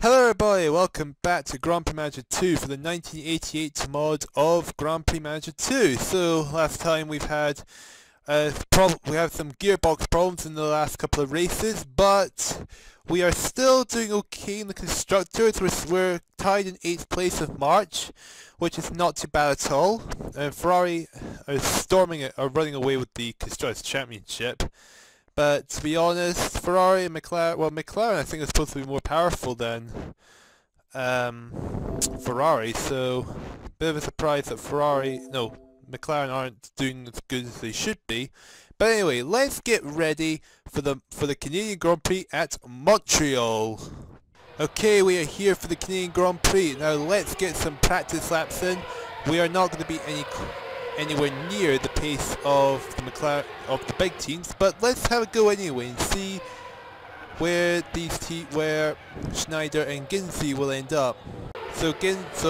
Hello everybody, welcome back to Grand Prix Manager 2 for the 1988 mod of Grand Prix Manager 2. So last time we had some gearbox problems in the last couple of races, but we are still doing okay in the constructors. We're tied in 8th place of March, which is not too bad at all. Ferrari are running away with the Constructors Championship. But to be honest, Ferrari and McLaren I think is supposed to be more powerful than Ferrari, so a bit of a surprise that McLaren aren't doing as good as they should be. But anyway, let's get ready for the Canadian Grand Prix at Montreal. Okay, we are here for the Canadian Grand Prix. Now let's get some practice laps in. We are not going to be anywhere near the pace of the big teams, but let's have a go anyway and see where Schneider and Ghinzani will end up. So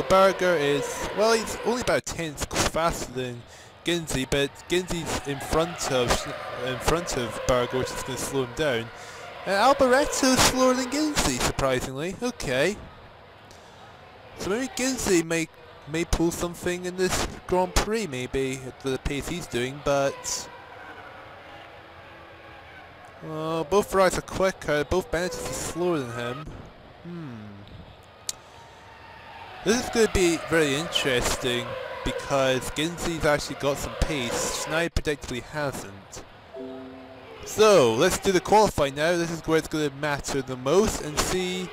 Berger is, well, he's only about 10 faster than Ghinzani, but Ghinzani's in front of Berger, which is going to slow him down. And Alboreto is slower than Ghinzani, surprisingly. Okay, so maybe Ghinzani may pull something in this Grand Prix, maybe, at the pace he's doing, but both Ferraris are quicker, both Benetton are slower than him. This is going to be very interesting, because Ghinzani's actually got some pace, Schneider predictably hasn't. So, let's do the qualifying now. This is where it's going to matter the most, and see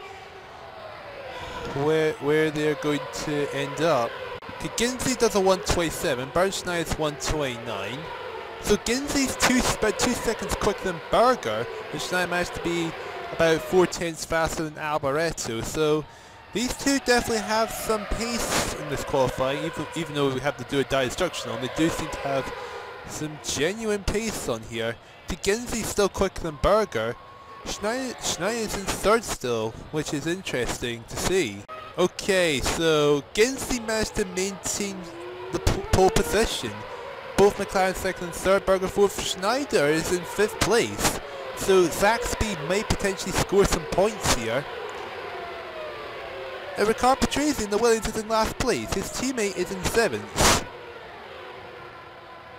where they're going to end up. Okay, Ghinzani does a 127, Schneider's 129. So Ghinzani's about 2 seconds quicker than Berger, and Schneider managed to be about 4/10 faster than Alboreto. So these two definitely have some pace in this qualifying, even though we have to do a die destruction on. They do seem to have some genuine pace on here. Ghinzani's still quicker than Berger. Schneider's in third still, which is interesting to see. Okay, so Ghinzani managed to maintain the pole position. Both McLaren second and third, Berger fourth. Schneider is in 5th place. So Zakspeed may potentially score some points here. And Ricard Patrese in the Williams is in last place. His teammate is in 7th.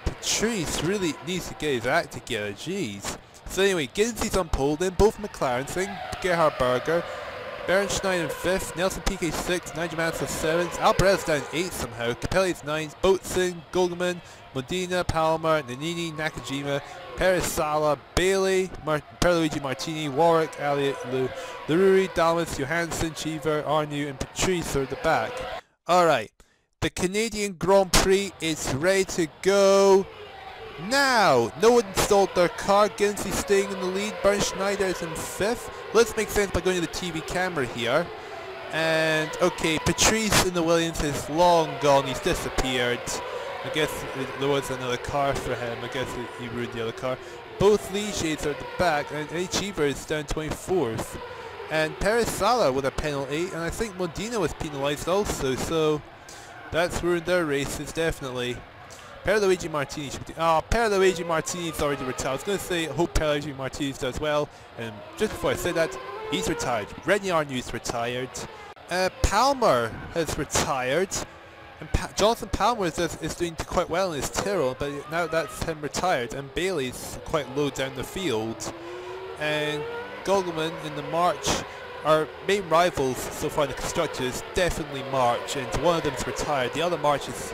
Patrese really needs to get his act together, jeez. So anyway, Ghinzani's on pole, then both McLaren, then Gerhard Berger, Baron Schneider in 5th, Nelson Piquet 6th, Nigel Mansell 7th, Albarez down 8th somehow, Capelli's 9th, Boatswain, Goldman, Modena, Palmer, Nannini, Nakajima, Perez Sala, Bailey, Pierluigi Martini, Warwick, Elliott, Laruri, Dalmas, Johansson, Cheever, Arnoux and Patrese are at the back. Alright, the Canadian Grand Prix is ready to go. Now, no one installed their car, Ghinzani staying in the lead, Bernd Schneider is in 5th. Let's make sense by going to the TV camera here. And, okay, Patrese in the Williams is long gone, he's disappeared. I guess there was another car for him, I guess he ruined the other car. Both Ligiers are at the back, and Eddie Cheever is down 24th. And Perez Sala with a penalty, and I think Modena was penalised also, so that's ruined their races, definitely. Pierluigi Martini should be... Pierluigi Martini's already retired. I was going to say, I hope Pierluigi Martini does well. And just before I said that, he's retired. Rennie Arnoux retired. Palmer has retired. And Jonathan Palmer is doing quite well in his Tyrrell, but now that's him retired. And Bailey's quite low down the field. And Goldman in the March, our main rivals so far in the Constructors, definitely March. And one of them's retired. The other March is...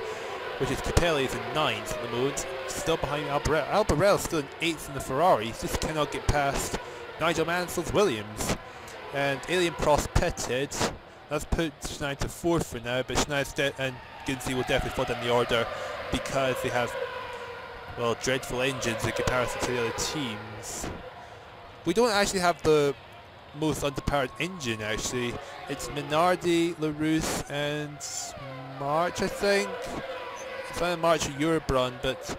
which is Capelli is in 9th at the moment, still behind Albarel. Albarel's still in 8th in the Ferrari, he just cannot get past Nigel Mansell's Williams. And Alien Prost pitted, that's put Schneider to 4th for now, but Schneider and Ghinzani will definitely fall down the order because they have, well, dreadful engines in comparison to the other teams. We don't actually have the most underpowered engine actually, it's Minardi, LaRousse and March I think. It's March or Eurobrun, but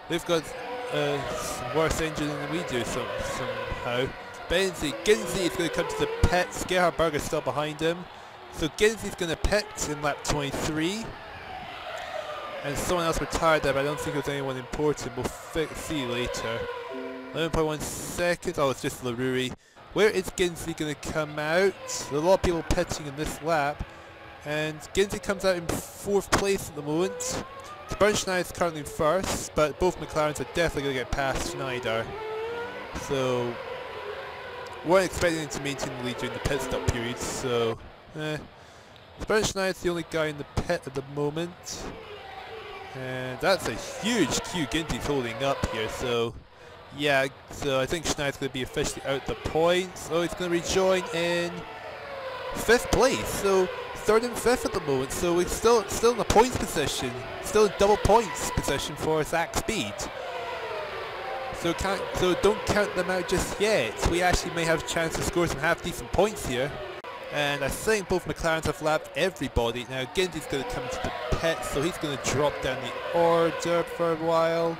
they've got some worse engine than we do somehow. Ghinzani is going to come to the pits. Gerhard Berger's still behind him. So Ghinzani's going to pit in lap 23. And someone else retired there, but I don't think there's anyone important. We'll see later. 11.1 seconds. Oh, it's just Laruri. Where is Ghinzani going to come out? There's a lot of people pitting in this lap. And Ghinzani comes out in 4th place at the moment. Bernd Schneider is currently in 1st, but both McLarens are definitely going to get past Schneider. So, weren't expecting him to maintain the lead during the pit stop period, so Bernd Schneider is the only guy in the pit at the moment. And that's a huge queue Ghinzani's holding up here, so yeah, so I think Schneider's going to be officially out the points. Oh, he's going to rejoin in 5th place, so 3rd and 5th at the moment, so we're still in the points position, still in double points position for Zakspeed. So don't count them out just yet. We actually may have a chance to score some half decent points here. And I think both McLarens have lapped everybody. Now Ghinzani's going to come into the pit, so he's going to drop down the order for a while.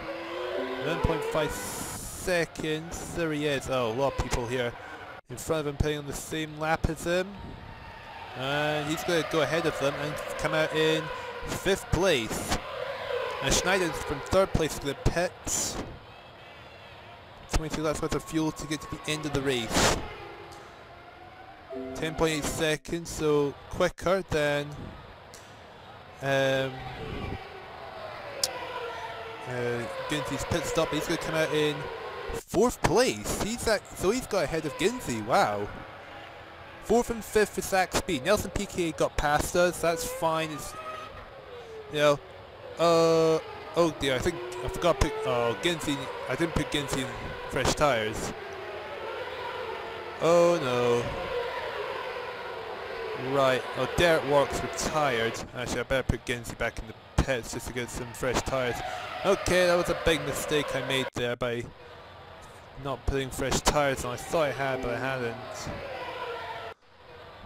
1.5 seconds. There he is. Oh, a lot of people here in front of him playing on the same lap as him. And he's going to go ahead of them and come out in 5th place. Now Schneider's from 3rd place to the pit. 22 laps worth of fuel to get to the end of the race. 10.8 seconds, so quicker than Ghinzani's pit stop. He's going to come out in 4th place. So he's got ahead of Ghinzani. Wow. 4th and 5th for Zakspeed. Nelson PK got past us. That's fine. It's, you know, oh dear. I think I forgot to put Ghinzani. I didn't put Ghinzani in fresh tires. Oh no. Right. Oh, Derek Works retired. Actually, I better put Ghinzani back in the pits just to get some fresh tires. Okay, that was a big mistake I made there by not putting fresh tires on. I thought I had, but I hadn't.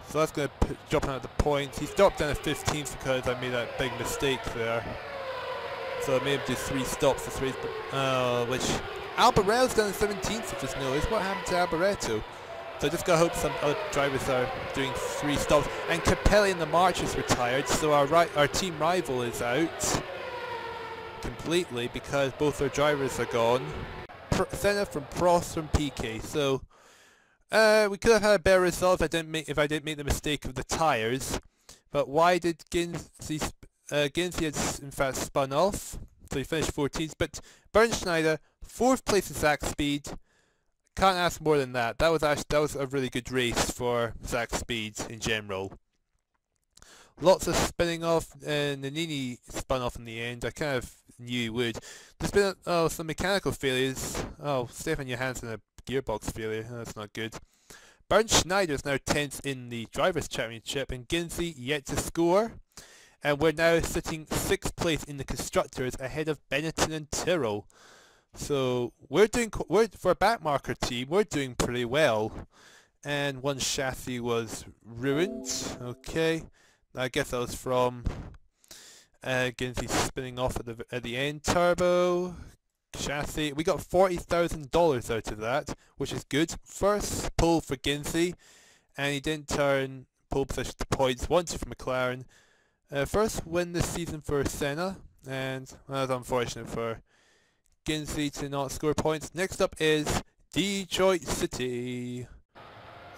So that's going to drop out the points. He's dropped down to 15th because I made that big mistake there. So I made him do 3 stops this race. Which Alboretto's down to 17th, I just noticed. What happened to Alboretto? So I just gotta hope some other drivers are doing 3 stops. And Capelli and the March is retired, so our team rival is out completely because both our drivers are gone. Senna from Prost from PK. So we could have had a better result if I didn't make the mistake of the tires. But why did Ghinzani had in fact spun off? So he finished 14th. But Bernd Schneider, 4th place in Zakspeed. Can't ask more than that. That was a really good race for Zakspeed in general. Lots of spinning off, and Nannini spun off in the end. I kind of knew he would. There's been some mechanical failures. Oh, Stefan Johansson a gearbox failure. Oh, that's not good. Bernd Schneider is now 10th in the Drivers' Championship, and Ghinzani yet to score. And we're now sitting 6th place in the Constructors, ahead of Benetton and Tyrrell. So for a backmarker team, we're doing pretty well. And one chassis was ruined. Okay, I guess that was from Ghinzani spinning off at the end. Turbo chassis. We got $40,000 out of that, which is good. First pole for Ghinzani, and he didn't turn pole position to points. 1-2 for McLaren. First win this season for Senna, and well, that's unfortunate for Ghinzani to not score points. Next up is Detroit City.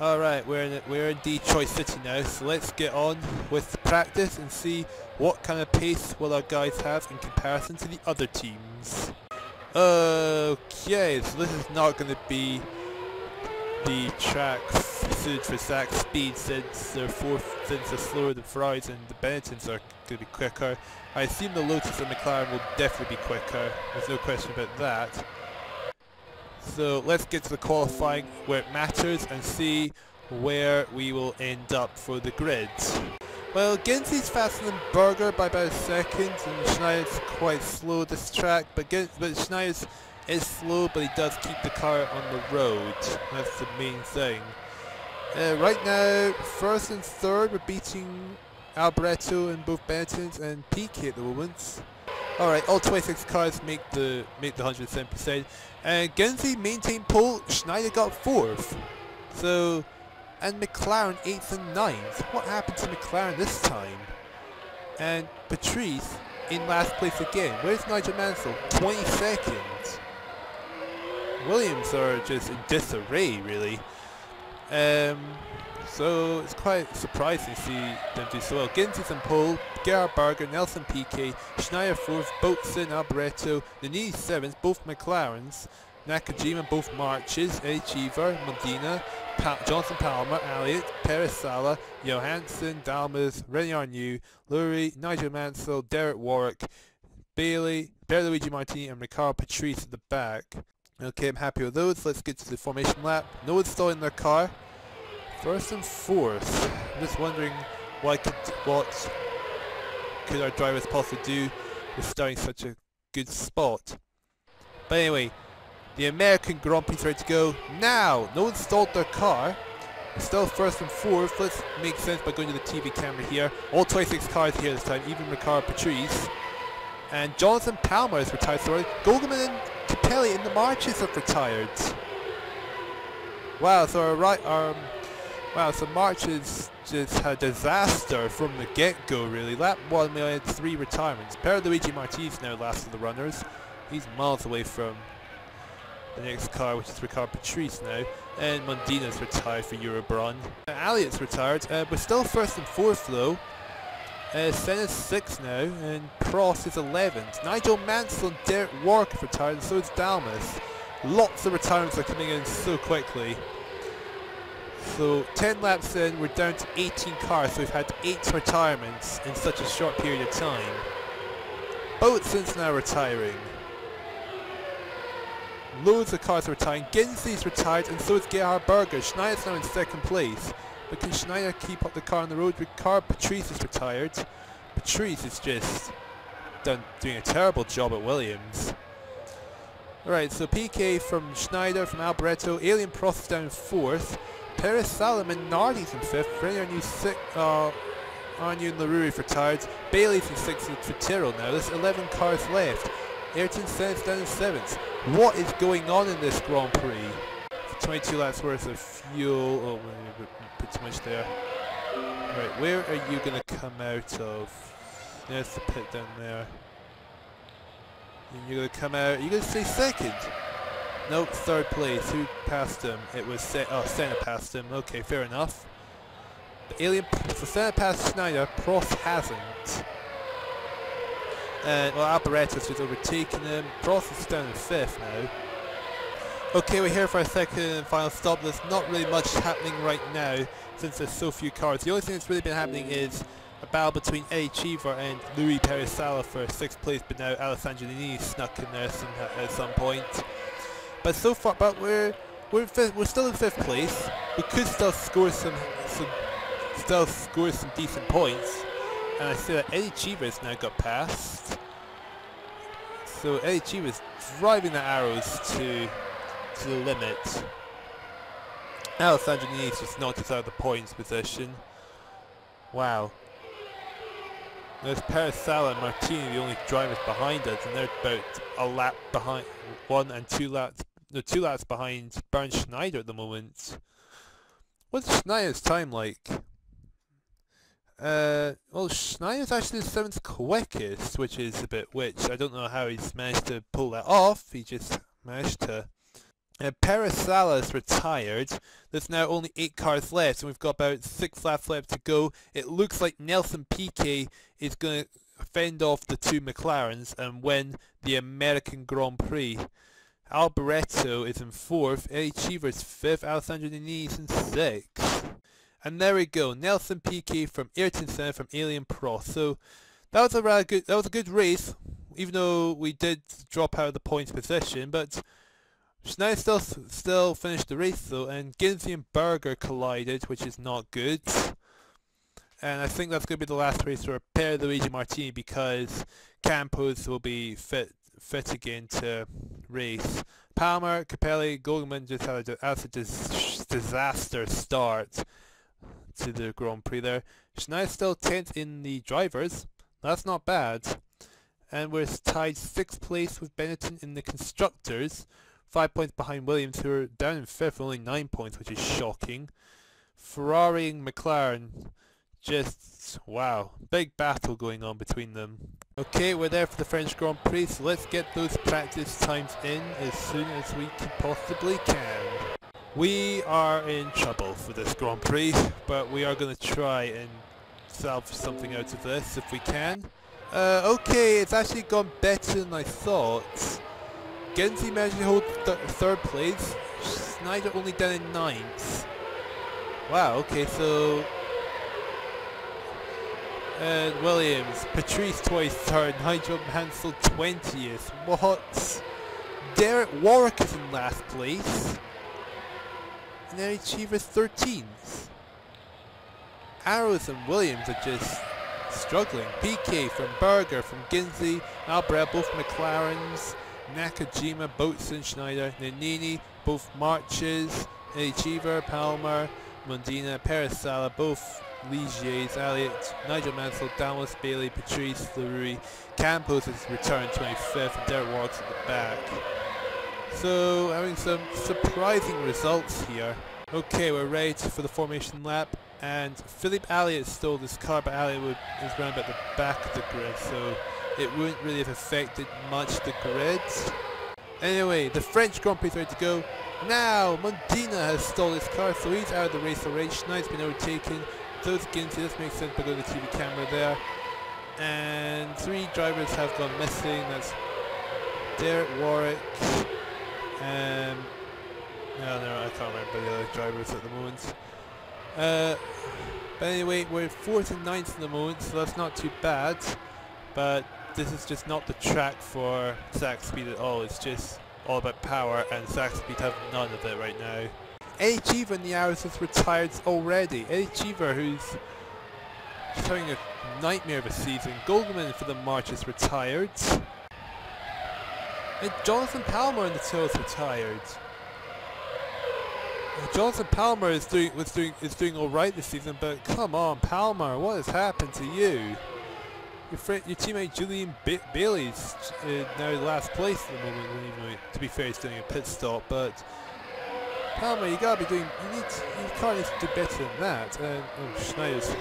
Alright, we're in Detroit City now, so let's get on with the practice and see what kind of pace will our guys have in comparison to the other teams. Okay, so this is not going to be the track suited for Zakspeed since they're slower than Ferraris and the Benettons are going to be quicker. I assume the Lotus and McLaren will definitely be quicker, there's no question about that. So let's get to the qualifying where it matters and see where we will end up for the grid. Well, Ghinzani's faster than Berger by about a second, and Schneider's quite slow this track, but Schneider's is slow, but he does keep the car on the road. That's the main thing. Right now, 1st and 3rd, we're beating Alboretto and both Benettons and PK at the moment. Alright, all 26 cars make the 107%. And Ghinzani maintained pole, Schneider got 4th. So, and McLaren 8th and 9th. What happened to McLaren this time? And Patrice in last place again. Where's Nigel Mansell? 22nd. Williams are just in disarray, really. So it's quite surprising to see them do so well. Ghinzani's in pole, Gerhard Berger, Nelson Piquet, Schneider 4th, Boatswain, Alboreto, Nini 7th, both McLarens, Nakajima both marches, Eddie Cheever, Modena, Johnson Palmer, Elliott, Perez Sala, Johansson, Dalmas, Rene Arnoux, Lurie, Nigel Mansell, Derek Warwick, Bailey, Pierluigi Martini and Riccardo Patrese at the back. Okay, I'm happy with those. Let's get to the formation lap. No one's stalling their car. First and fourth. I'm just wondering what could our drivers possibly do with starting such a good spot. But anyway, the American Grand Prix is ready to go now. No one stalled their car. It's still first and fourth. Let's make sense by going to the TV camera here. All 26 cars here this time, even Riccardo Patrese. And Jonathan Palmer is retired already. Goldman and Capelli in the marches have retired. Wow, so so marches just had a disaster from the get-go really. Lap 1 we had 3 retirements. Pierluigi Martini is now last of the runners. He's miles away from the next car, which is Riccardo Patrese now. And Mondina's retired for Eurobron. Elliott's retired. We're still first and fourth though. Senna's 6th now, and Prost is 11th. Nigel Mansell and Derek Warwick have retired, and so is Dalmas. Lots of retirements are coming in so quickly. So 10 laps in, we're down to 18 cars, so we've had 8 retirements in such a short period of time. Boatswain's now retiring. Loads of cars are retiring. Ghinzani's retired, and so is Gerhard Berger. Schneider's now in 2nd place. But can Schneider keep up the car on the road? Riccardo Patrese is retired. Patrese is just doing a terrible job at Williams. Alright, so PK from Schneider, from Alboreto, Alien Prost is down 4th. Perez Salomon, Nardi's in 5th. Rene Arnoux and LaRue retired. Bailey's in 6th for Tyrrell now. There's 11 cars left. Ayrton Senna's down in 7th. What is going on in this Grand Prix? 22 laps worth of fuel. Oh, maybe put too much there. Right, where are you going to come out of? There's the pit down there. And you're going to come out. Are you going to stay 2nd? Nope, 3rd place. Who passed him? It was Senna passed him. Okay, fair enough. So Senna passed Schneider. Prost hasn't. And well, Alboreto's just overtaken him. Prost is down in 5th now. Okay, we're here for our 2nd and final stop. There's not really much happening right now since there's so few cars. The only thing that's really been happening is a battle between Eddie Cheever and Luis Perez Sala for 6th place, but now Alessandro Nini snuck in there at some point. But so far, we're still in 5th place. We could still score some decent points. And I see that Eddie Cheever has now got past. So Eddie Cheever's driving the arrows to the limit. Alessandro Nini's just knocked us out of the points position. Wow. There's Perez Sala and Martini, the only drivers behind us, and they're about a lap behind, 2 laps behind Bernd Schneider at the moment. What's Schneider's time like? Well, Schneider's actually the 7th quickest, which is a bit I don't know how he's managed to pull that off. He just managed to. Perez Sala's retired. There's now only 8 cars left, and we've got about 6 laps left to go. It looks like Nelson Piquet is going to fend off the 2 McLarens and win the American Grand Prix. Alboreto is in 4th, Eddie Cheever's 5th, Alessandro Nini is in 6th. And there we go, Nelson Piquet from Ayrton Senna from Alien Prost. So that was a good race, even though we did drop out of the points position, but Schneider still finished the race though, and Ghinzani and Berger collided, which is not good. And I think that's going to be the last race for Pierluigi Martini because Campos will be fit again to race. Palmer, Capelli, Goldman just had a disaster start to the Grand Prix there. Schneider still 10th in the drivers. That's not bad. And we're tied 6th place with Benetton in the constructors. 5 points behind Williams, who are down in 5th, only 9 points, which is shocking. Ferrari and McLaren, just, wow, big battle going on between them. Okay, we're there for the French Grand Prix, so let's get those practice times in as soon as we possibly can. We are in trouble for this Grand Prix, but we are going to try and salvage something out of this if we can. Okay, it's actually gone better than I thought. Ghinzani managed to hold third place, Schneider only down in 9th. Wow, okay, so... And Williams, Patrice twice third, Nigel Mansell 20th. What? Derek Warwick is in last place. And then Achiever's 13th. Arrows and Williams are just struggling. PK from Berger, from Ghinzani, Albrecht, both McLarens, Nakajima, Boatson, Schneider, Nannini, both Marches, Achiever, Palmer, Mondina, Peresala, both Ligiers, Elliott, Nigel Mansell, Dallas, Bailey, Patrice, Leroux, Campos has returned 25th, and Derek Warwick's at the back. So, having some surprising results here. Okay, we're ready for the formation lap, and Philippe Elliott stole this car, but Elliott is round about the back of the grid, so it wouldn't really have affected much the grid. Anyway, the French Grand Prix is ready to go. Now, Mondina has stole his car, so he's out of the race already. Schneider's been overtaken. So is Ghinzani, this makes sense by going to the TV camera there. And 3 drivers have gone missing. That's Derek Warwick. No, I can't remember the other drivers at the moment. But anyway, we're 4th and 9th at the moment, so that's not too bad. But this is just not the track for Zakspeed at all. It's just all about power, and Zakspeed have none of it right now. Eddie Cheever in the Arrows has retired already. Eddie Cheever, who's just having a nightmare of a season. Goldman for the March is retired. And Jonathan Palmer in the Till is retired. Jonathan Palmer is doing alright this season, but come on, Palmer, what has happened to you? Your teammate Julian Bailey's now last place at the moment, even though, to be fair, he's doing a pit stop, but Palmer, you gotta be doing, your car needs to do better than that. And Schneider's in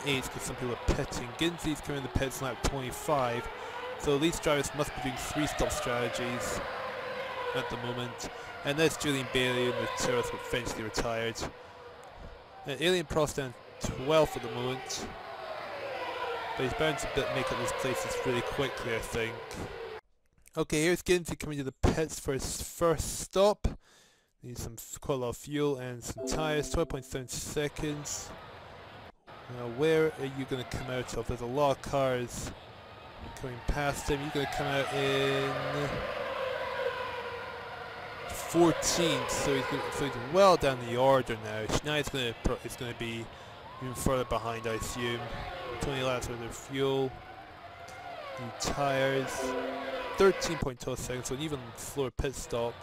8th because some people are pitting. Ghinzani's coming in the pits in lap 25, so these drivers must be doing 3-stop strategies at the moment. And there's Julian Bailey in the Turret, eventually retired. And Alien Prost down 12th at the moment. But he's bound to make up those places really quickly, I think. Okay, here's Ghinzani coming to the pits for his first stop. Needs quite a lot of fuel and some tyres, 12.7 seconds. Now where are you going to come out of? There's a lot of cars coming past him. You're going to come out in 14th, so he's well down the order now. Schneider's is going to be even further behind, I assume. 20 laps worth of fuel, new tyres, 13.12 seconds, so an even slower pit stop.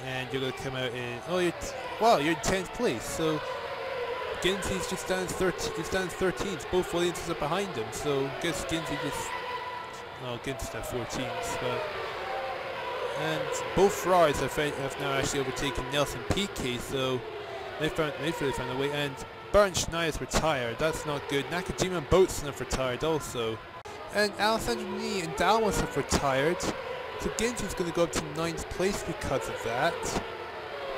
And you're going to come out in, you're in 10th place, so Ghinzani's just down 13th, both Williamses are behind him, so I guess Ghinzani's down 14th, but... And both Ferraris have now actually overtaken Nelson Piquet, so they've really found a way, and Bernd Schneider's retired, that's not good. Nakajima and Boatson have retired also. And Alessandro Nannini and Dalmas have retired. So Ghinzani's going to go up to 9th place because of that.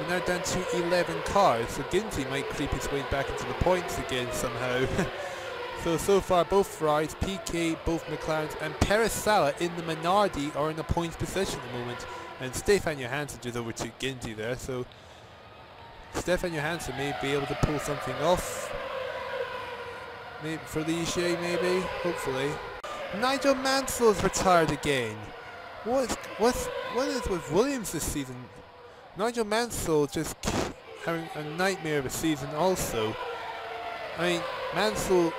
We're now down to 11 cars, so Ghinzani might creep his way back into the points again somehow. So far both Ferraris, PK, both McLarens and Peresala in the Minardi are in a points position at the moment. And Stefan Johansson just overtook Ghinzani there, so Stefan Johansson may be able to pull something off. Maybe for Ligier, maybe, hopefully. Nigel Mansell's retired again. What is with Williams this season? Nigel Mansell just having a nightmare of a season also. I mean, Mansell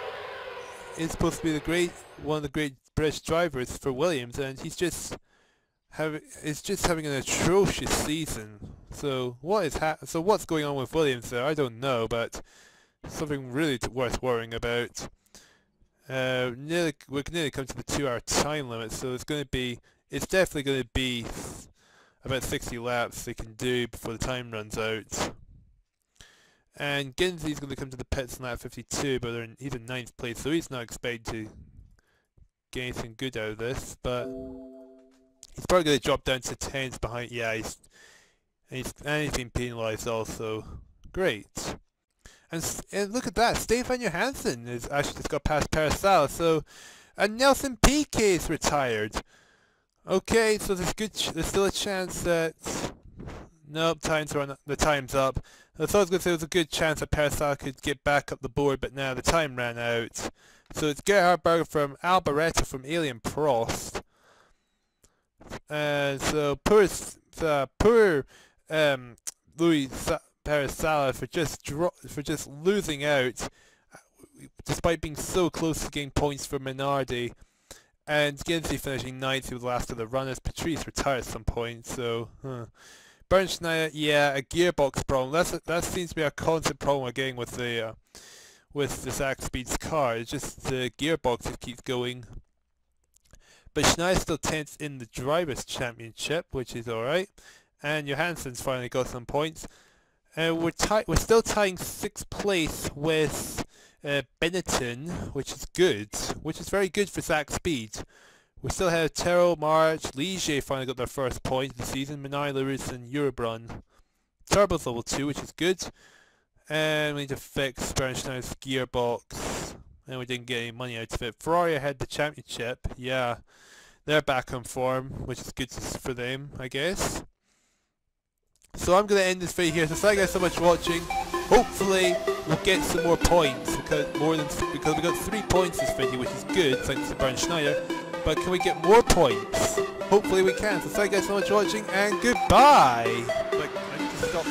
is supposed to be one of the great British drivers for Williams, and he's just having an atrocious season. So what's going on with Williams there? I don't know, but something really worth worrying about. We're nearly come to the 2-hour time limit, so it's definitely going to be about 60 laps they can do before the time runs out. And Ghinzani's going to come to the pits in lap 52, but he's in 9th place, so he's not expected to get anything good out of this, but he's probably going to drop down to 10s behind, And he's been penalised also. Great. And look at that, Stefan Johansson has actually just got past Parasawa, so... And Nelson Piquet is retired. Okay, so there's still a chance that... Nope, the time's up. I thought I was going to say there was a good chance that Parasawa could get back up the board, but now the time ran out. So it's Gerhard Berger from Alboreto from Alien Prost. And so poor Louis Parasawa for just losing out, despite being so close to getting points for Minardi. And Ghinzani finishing 9th, he was last of the runners. Patrice retired at some point, so... Bernd Schneider, yeah, a gearbox problem. That seems to be a constant problem we're getting with the Zakspeed's car. It's just the gearbox that keeps going. But Schneider's still 10th in the Drivers' Championship, which is alright. And Johansson's finally got some points. We're still tying 6th place with Benetton, which is good. Which is very good for Zakspeed. We still have Terrell, March, Ligier finally got their first point of the season, Minardi, LaRusse and Eurobrun. Turbo's level 2, which is good. And we need to fix Bernd Schneider's gearbox. And we didn't get any money out of it. Ferrari had the championship, yeah. They're back on form, which is good for them, I guess. So I'm going to end this video here, so thank you guys so much for watching. Hopefully we'll get some more points, because we got 3 points this video, which is good, thanks to Bernd Schneider. But can we get more points? Hopefully we can. So thank you guys so much for watching, and goodbye! Like, I need to stop